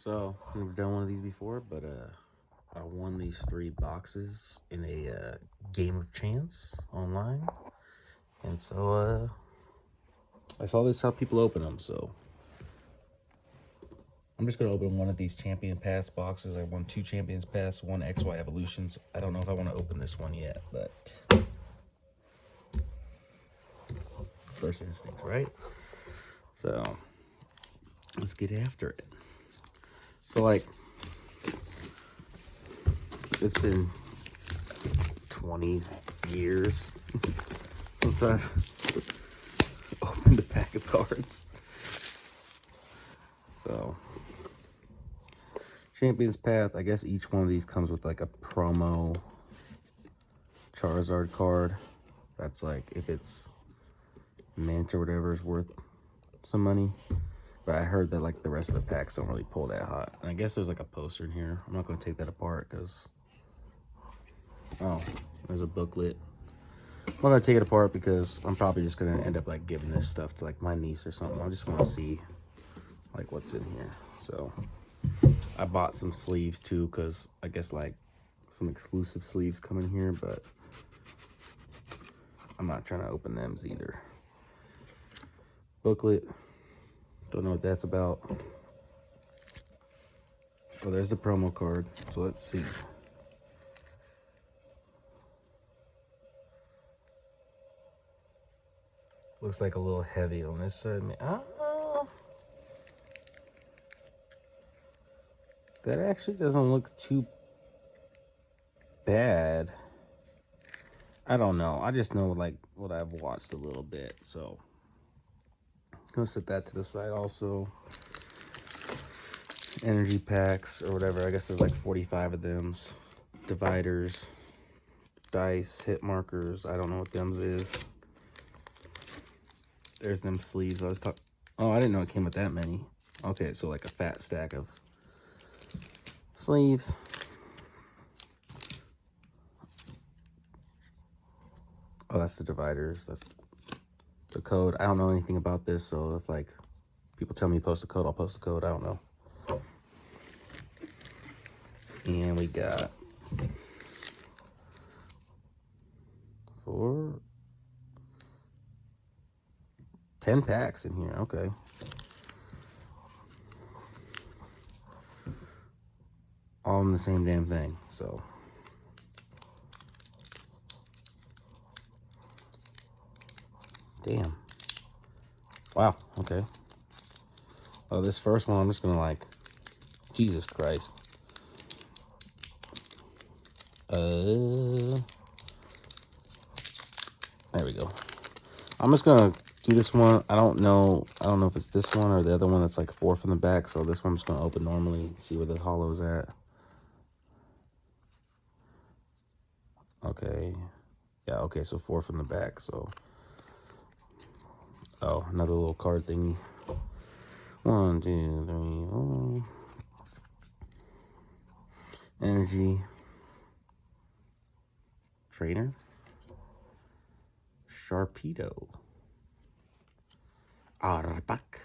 So, I've never done one of these before, but I won these 3 boxes in a game of chance online. And so, I saw this how people open them, so I'm just going to open one of these Champion Pass boxes. I won 2 Champions Pass, 1 XY Evolutions. I don't know if I want to open this one yet, but first instinct, right? So, let's get after it. So, like, it's been 20 years since I've opened a pack of cards. So, Champions Path, I guess each one of these comes with like a promo Charizard card. That's like, if it's mint or whatever, is worth some money. But I heard that like the rest of the packs don't really pull that hot. And I guess there's like a poster in here. I'm not going to take that apart because, oh, there's a booklet. I'm not going to take it apart because I'm probably just going to end up like giving this stuff to like my niece or something. I just want to see like what's in here. So I bought some sleeves too because I guess like some exclusive sleeves come in here, but I'm not trying to open them either. Booklet. Don't know what that's about. Oh, there's the promo card. So let's see. Looks like a little heavy on this side. That actually doesn't look too bad. I don't know. I just know like what I've watched a little bit. So I'm gonna set that to the side also. Energy packs or whatever. I guess there's like 45 of them. Dividers, dice, hit markers. I don't know what them is. There's them sleeves. I was talking. Oh, I didn't know it came with that many. Okay, so like a fat stack of sleeves. Oh, that's the dividers. That's the code. I don't know anything about this, so if like people tell me post the code, I'll post the code. I don't know. And we got 10 packs in here. Okay. All in the same damn thing. So damn. Wow. Okay. Oh, this first one, I'm just gonna like, Jesus Christ. There we go. I'm just gonna do this one. I don't know if it's this one or the other one that's like 4 from the back. So this one I'm just gonna open normally, see where the hollow's at. Okay. Yeah, okay, so 4 from the back, so. Oh, another little card thingy. 1, 2, 3, 4. Energy. Trainer. Sharpedo. Arbak.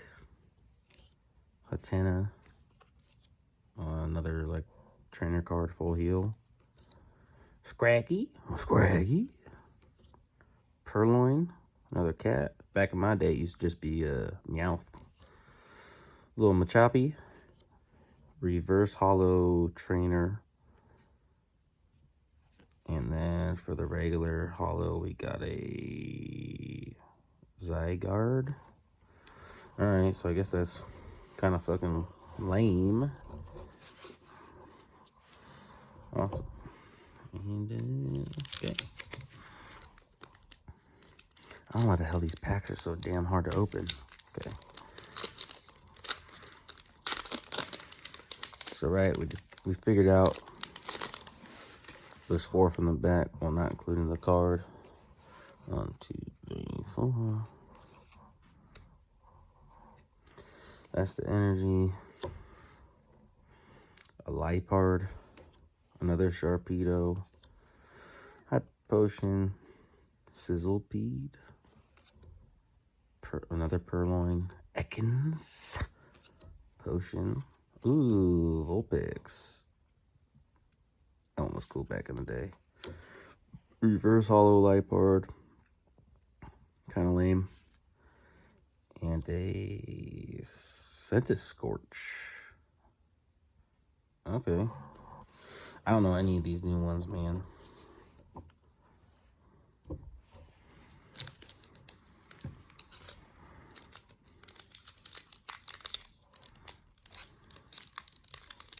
Hatena. Another like trainer card, full heal. Scraggy. Purloin. Another cat. Back in my day, it used to just be Meowth. Little Machopy. Reverse Hollow Trainer. And then for the regular Hollow, we got a Zygarde. Alright, so I guess that's kind of fucking lame. Awesome. And, okay. I don't know why the hell these packs are so damn hard to open. Okay. So right, we figured out there's 4 from the back, well, not including the card. 1, 2, 3, 4. That's the energy. A Lipard. Another Sharpedo. Hyper Potion. Sizzlepede. Another Purloin. Ekans. Potion. Ooh, Vulpix. That one was cool back in the day. Reverse Hollow Lipard. Kind of lame. And a Scorch. Okay. I don't know any of these new ones, man.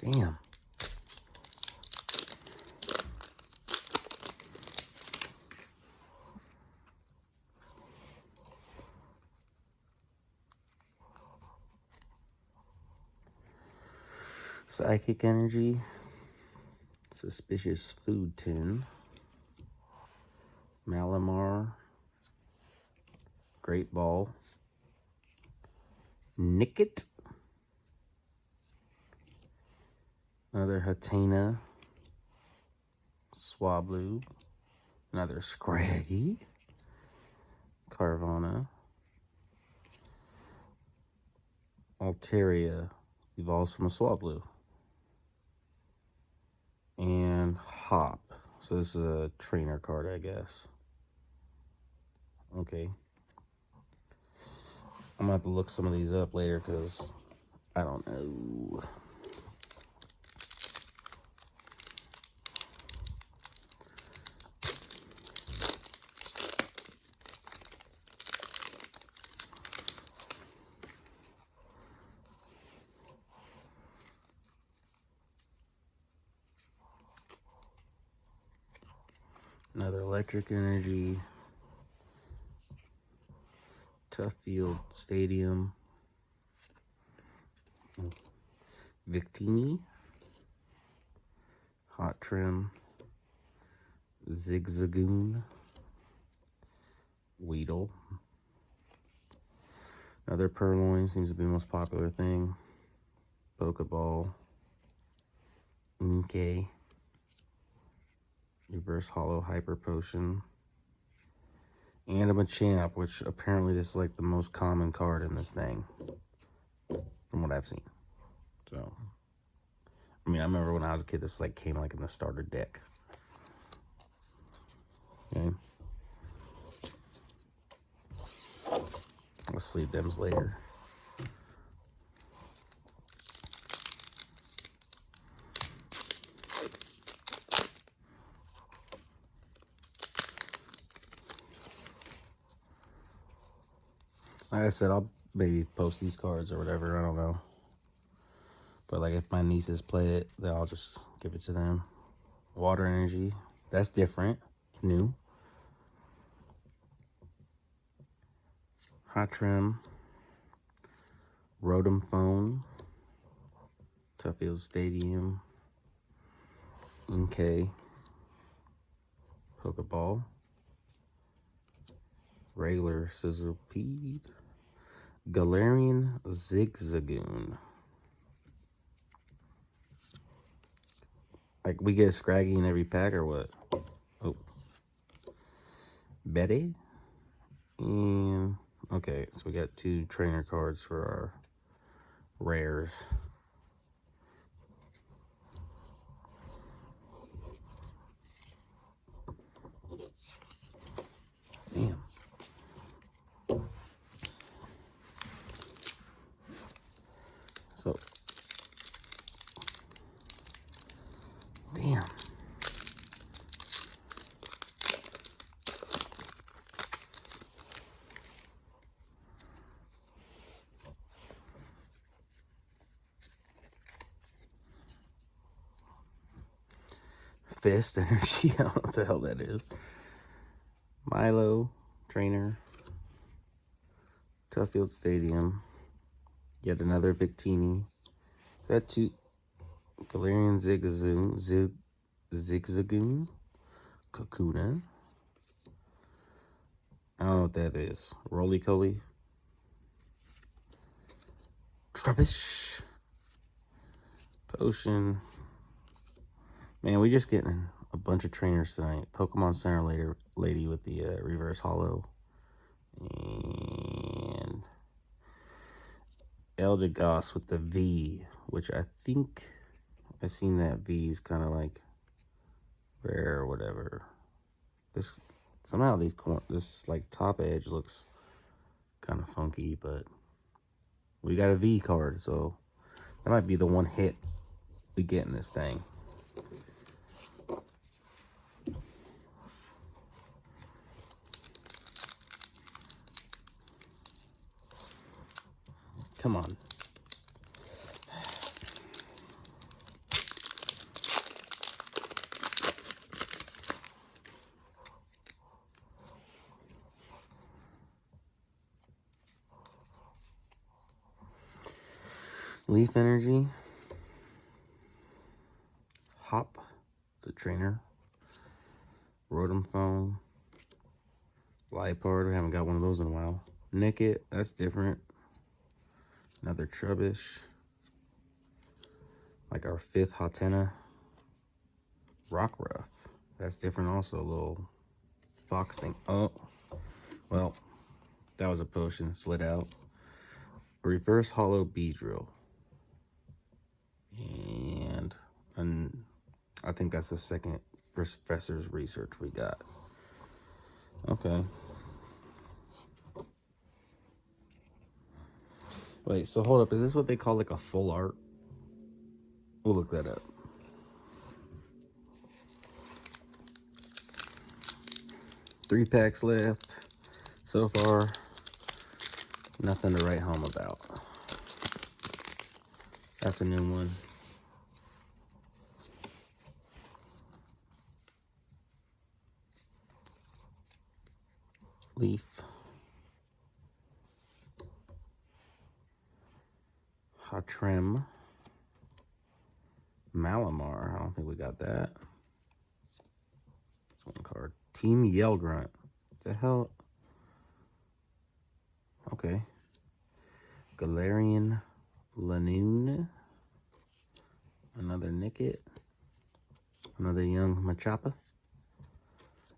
Damn. Psychic Energy. Suspicious Food Tin. Malamar. Great Ball. Nickit. Another Hatena. Swablu. Another Scraggy. Carvana. Altaria evolves from a Swablu. And Hop. So this is a trainer card, I guess. Okay. I'm gonna have to look some of these up later because I don't know. Another Electric Energy. Tough Field Stadium. Victini. Hot Trim. Zigzagoon. Weedle. Another Purloin seems to be the most popular thing. Pokeball. Inkay. Reverse Hollow Hyper Potion. And a Machamp, which apparently this is like the most common card in this thing. From what I've seen. So, I mean, I remember when I was a kid, this like came like in the starter deck. Okay. I'll sleeve them later. Like I said, I'll maybe post these cards or whatever. I don't know. But like if my nieces play it, then I'll just give it to them. Water Energy. That's different. It's new. Hot Trim. Rotom Phone. Tough Field Stadium. Inkay. Pokeball. Regular Sizzlipede. Galarian Zigzagoon. Like we get a Scraggy in every pack or what? Oh. Betty. And okay, so we got 2 trainer cards for our rares. Damn. So, damn. Fist Energy. I don't know what the hell that is. Milo, Trainer. Tough Field Stadium. Yet another Victini. Got 2 Galarian Zigzagoon. Kakuna. I don't know what that is. Roly-Poly. Trubbish. Potion. Man, we just getting a bunch of trainers tonight. Pokemon Center lady with the reverse hollow. And Eldegoss with the V, which I think I seen that V is kind of like rare or whatever. This somehow this like top edge looks kind of funky, but we got a V card, so that might be the one hit we get in this thing. Come on. Leaf Energy. Hop. It's a trainer. Rotom Phone. Liepard. We haven't got one of those in a while. Nickit. That's different. Another Trubbish. Like our 5th Hatenna. Rockruff. That's different also. A little fox thing. Oh. Well, that was a potion. Slid out. A reverse hollow Beedrill. And I think that's the second professor's research we got. Okay. Wait, so hold up. Is this what they call like a full art? We'll look that up. Three packs left. So far, nothing to write home about. That's a new one. Leaf. Hattrem. Malamar. I don't think we got that. That's one card. Team Yellgrunt. What the hell? Okay. Galarian Lanoon. Another Nickit. Another young Machapa.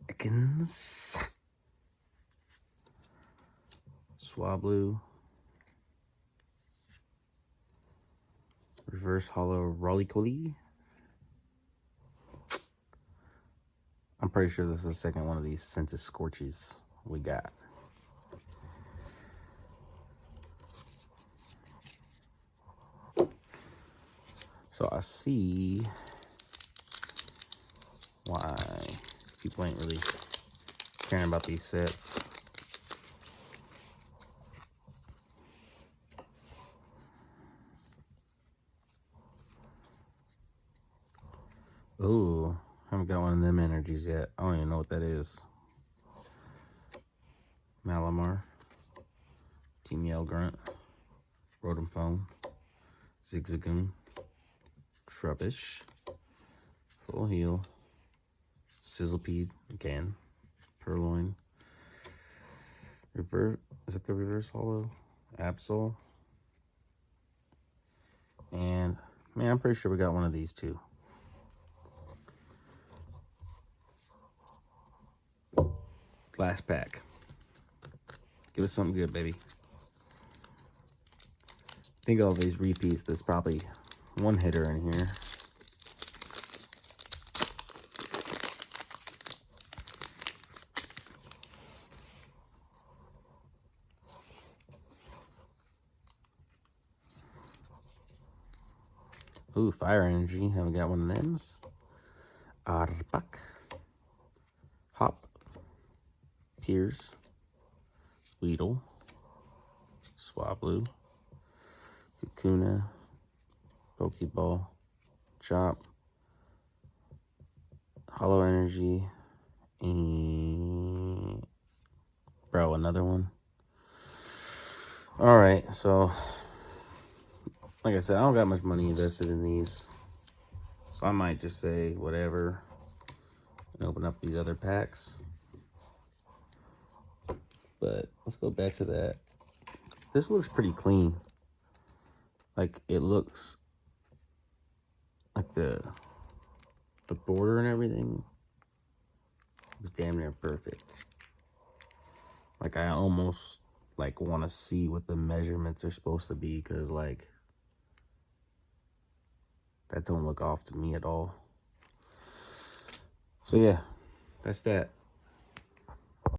Ekans. Swablu. Reverse hollow Rollicoli. I'm pretty sure this is the second one of these Sentis Scorches we got. So I see why people ain't really caring about these sets. Ooh, haven't got one of them energies yet. I don't even know what that is. Malamar. Team Yellgrunt. Rotom Phone. Zigzagoon. Trubbish. Full Heal. Sizzlepede again. Purloin. Reverse. Is it the reverse hollow? Absol. And man, I'm pretty sure we got one of these too. Last pack. Give us something good, baby. Think of all these repeats. There's probably one hitter in here. Ooh, Fire Energy. Haven't got one of them. Arpak. Hop. Piers. Weedle. Swablu. Kakuna. Pokeball. Chop. Hollow Energy. And bro, another one. Alright, so like I said, I don't got much money invested in these. So I might just say whatever and open up these other packs. But let's go back to that. This looks pretty clean. Like it looks like the border and everything was damn near perfect. Like I almost like want to see what the measurements are supposed to be, because like that don't look off to me at all. So yeah, that's that.